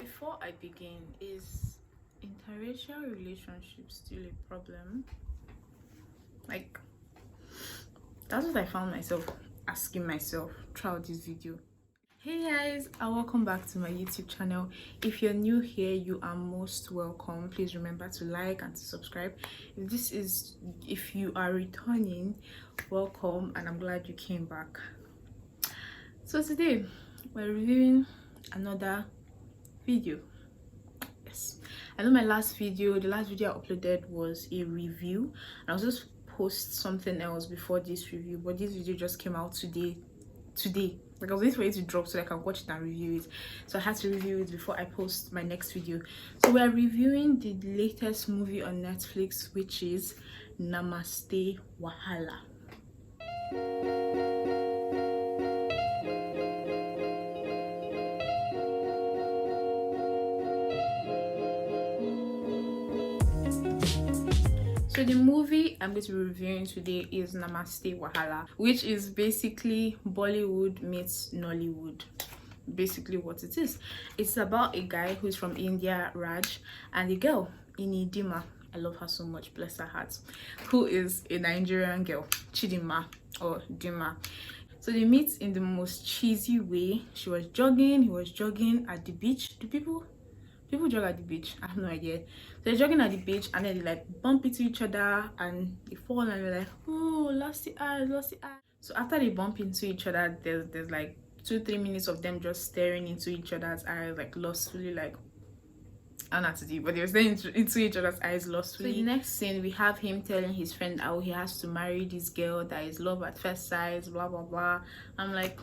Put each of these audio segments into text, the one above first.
Before I begin, is interracial relationship still a problem? Like, that's what I found myself asking myself throughout this video. Hey guys, and welcome back to my YouTube channel. If you're new here, you are most welcome. Please remember to like and to subscribe. If you are returning, welcome, and I'm glad you came back. So today we're reviewing another video. Yes, I know the last video I uploaded was a review, and I was just post something else before this review, but this video just came out today. Like, I was waiting for it to drop so I can watch it and review it, so I had to review it before I post my next video. So we are reviewing the latest movie on Netflix, which is Namaste, Wahala. So the movie I'm going to be reviewing today is Namaste, Wahala, which is basically Bollywood meets Nollywood. Basically what it is. It's about a guy who's from India, Raj, and a girl, Dima. I love her so much, bless her heart, who is a Nigerian girl, Chidima or Dima. So they meet in the most cheesy way. She was jogging, he was jogging at the beach. Do people jog at the beach? I have no idea. So they're jogging at the beach, and then they like bump into each other and they fall, and they're like, oh, lost the eye. So after they bump into each other, there's like 2-3 minutes of them just staring into each other's eyes, like lustfully, like Anatidi, but they were staring into each other's eyes lustfully. So the next scene, we have him telling his friend how he has to marry this girl, that is love at first sight, blah blah blah. I'm like,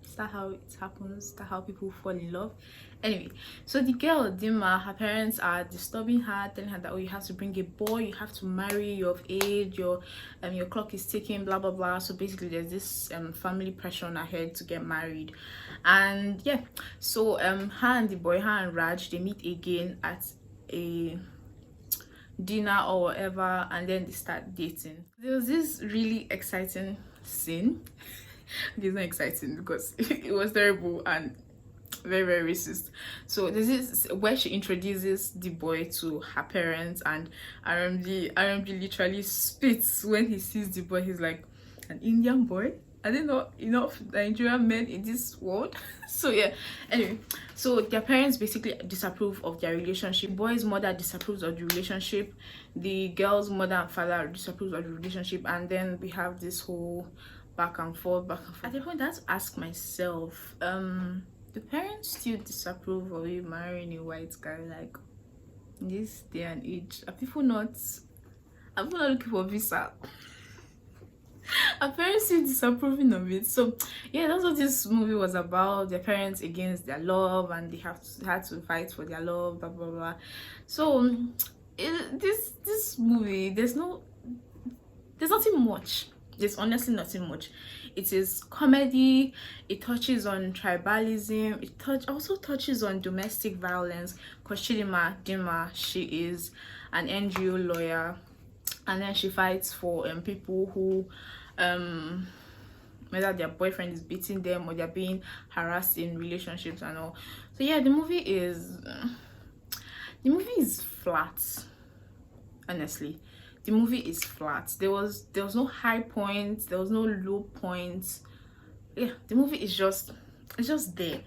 is that how it happens? Is that how people fall in love? Anyway, so the girl Dima, her parents are disturbing her, telling her that, oh, you have to bring a boy, you have to marry, you're of age, your clock is ticking, blah blah blah. So basically there's this family pressure on her head to get married. And yeah, so her and the boy, her and Raj, they meet again at a dinner or whatever, and then they start dating. There was this really exciting scene. It's not exciting because it was terrible and very, very racist. So this is where she introduces the boy to her parents, and RMG literally spits when he sees the boy. He's like, an Indian boy? I didn't know enough Nigerian men in this world. So yeah, anyway, so their parents basically disapprove of their relationship. The boy's mother disapproves of the relationship, the girl's mother and father disapproves of the relationship, and then we have this whole back and forth. At the point, I had to ask myself, the parents still disapprove of you marrying a white guy, like in this day and age? Are people not looking for visa? Our parents still disapproving of it. So yeah, that's what this movie was about. Their parents against their love, and they had to fight for their love, blah blah blah. So this movie, there's nothing much. There's honestly nothing much. It is comedy, it touches on tribalism, it also touches on domestic violence, because Dima, she is an NGO lawyer, and then she fights for people who whether their boyfriend is beating them or they're being harassed in relationships and all. So yeah, the movie is flat. Honestly, the movie is flat. There was no high points, there was no low points. Yeah, the movie is just there.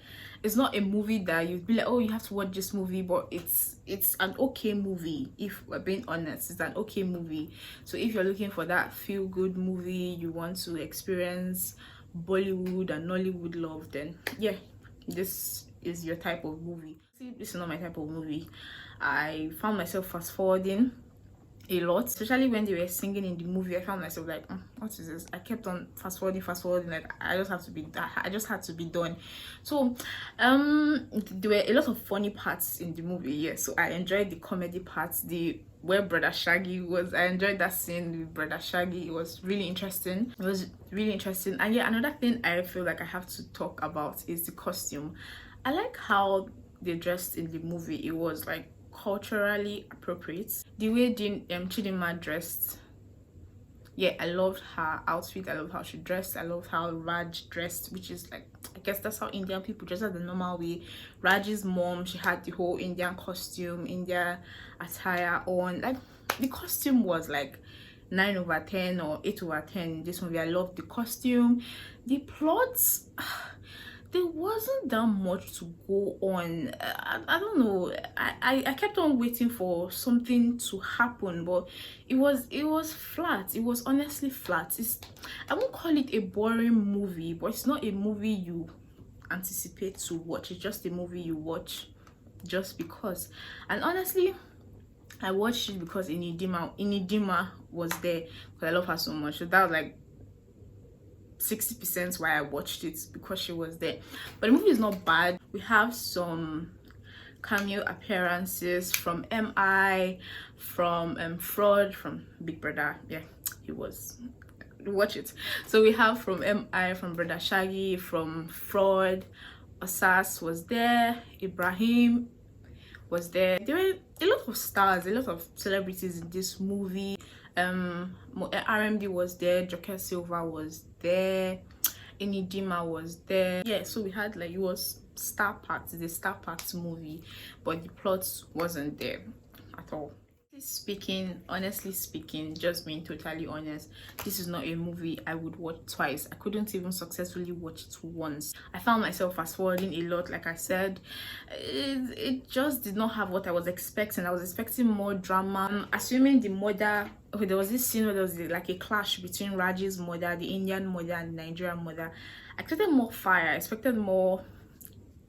It's not a movie that you'd be like, oh, you have to watch this movie, but it's an okay movie. If we're being honest, it's an okay movie. So if you're looking for that feel-good movie, you want to experience Bollywood and Nollywood love, then yeah, this is your type of movie. See, this is not my type of movie. I found myself fast-forwarding a lot, especially when they were singing in the movie. I found myself like, what is this? I kept on fast forwarding, like I just had to be done. So there were a lot of funny parts in the movie. Yeah, so I enjoyed the comedy parts, where brother Shaggy was. I enjoyed that scene with brother Shaggy. It was really interesting. And yeah, another thing I feel like I have to talk about is the costume. I like how they dressed in the movie. It was like culturally appropriate. The way Chidinma dressed yeah, I loved her outfit. I loved how she dressed. I loved how Raj dressed, which is like, I guess that's how Indian people dress at the normal way. Raj's mom, she had the whole Indian costume, India attire on. Like, the costume was like 9 over 10 or 8 over 10 in this movie. I loved the costume. The plots, there wasn't that much to go on. I don't know. I kept on waiting for something to happen, but it was flat. It was honestly flat. I won't call it a boring movie, but it's not a movie you anticipate to watch. It's just a movie you watch just because. And honestly, I watched it because Inidima was there, because I love her so much. So that was like 60% why I watched it, because she was there. But the movie is not bad. We have some cameo appearances from MI, from Fraud, from Big Brother. Yeah, he was. Watch it. So we have from MI, from Brother Shaggy, from Fraud. Asas was there. Ibrahim was there. There were a lot of stars, a lot of celebrities in this movie. RMD was there, Joker Silva was there, Enidima was there. Yeah, so we had like, it was star packed. It's a star packed movie, but the plot wasn't there at all. Honestly speaking, just being totally honest, this is not a movie I would watch twice. I couldn't even successfully watch it once. I found myself fast forwarding a lot. Like I said, it just did not have what I was expecting. I was expecting more drama. Assuming the mother, okay, there was this scene where there was like a clash between Raji's mother, the Indian mother, and the Nigerian mother. I expected more fire. I expected more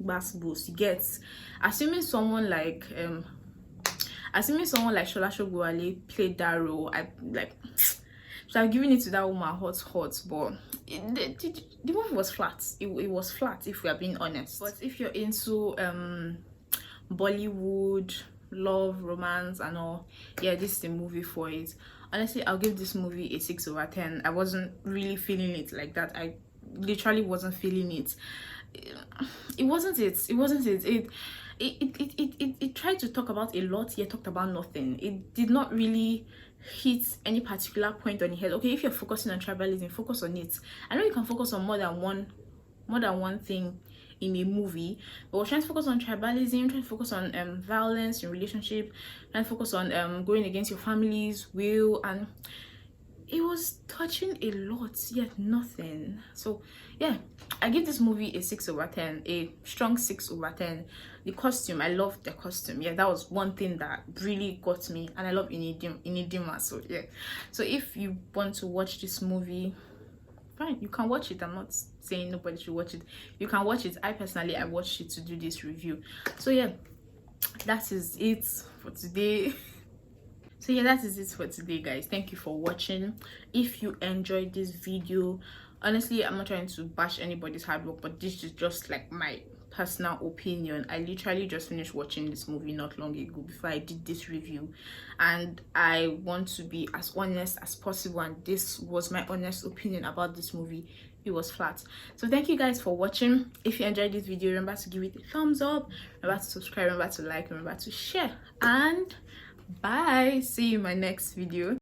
bass boost. You get, assuming someone like Shola Shogwale played that role, I like, so I'm giving it to that woman hot, but the movie was flat. It was flat, if we are being honest. But if you're into Bollywood, love, romance and all, yeah, this is the movie for it. Honestly, I'll give this movie a 6 over 10. I wasn't really feeling it like that. I literally wasn't feeling it. It wasn't it. It tried to talk about a lot, yet talked about nothing. It did not really hit any particular point on the head. Okay, if you're focusing on tribalism, focus on it. I know you can focus on more than one thing in a movie, but we're trying to focus on tribalism, trying to focus on violence in relationship, trying to focus on going against your family's will, and it was touching a lot, yet nothing. So yeah, I give this movie a 6 over 10, a strong 6 over 10. The costume, I loved the costume. Yeah, that was one thing that really got me, and I love Inidima. So yeah, so if you want to watch this movie, fine, you can watch it. I'm not saying nobody should watch it. You can watch it. I watched it to do this review. So yeah, that is it for today. So yeah, that is it for today, guys. Thank you for watching. If you enjoyed this video, honestly, I'm not trying to bash anybody's hard work, but this is just like my personal opinion. I literally just finished watching this movie not long ago before I did this review, and I want to be as honest as possible, and this was my honest opinion about this movie. It was flat. So thank you guys for watching. If you enjoyed this video, remember to give it a thumbs up, remember to subscribe, remember to like, remember to share, and bye. See you in my next video.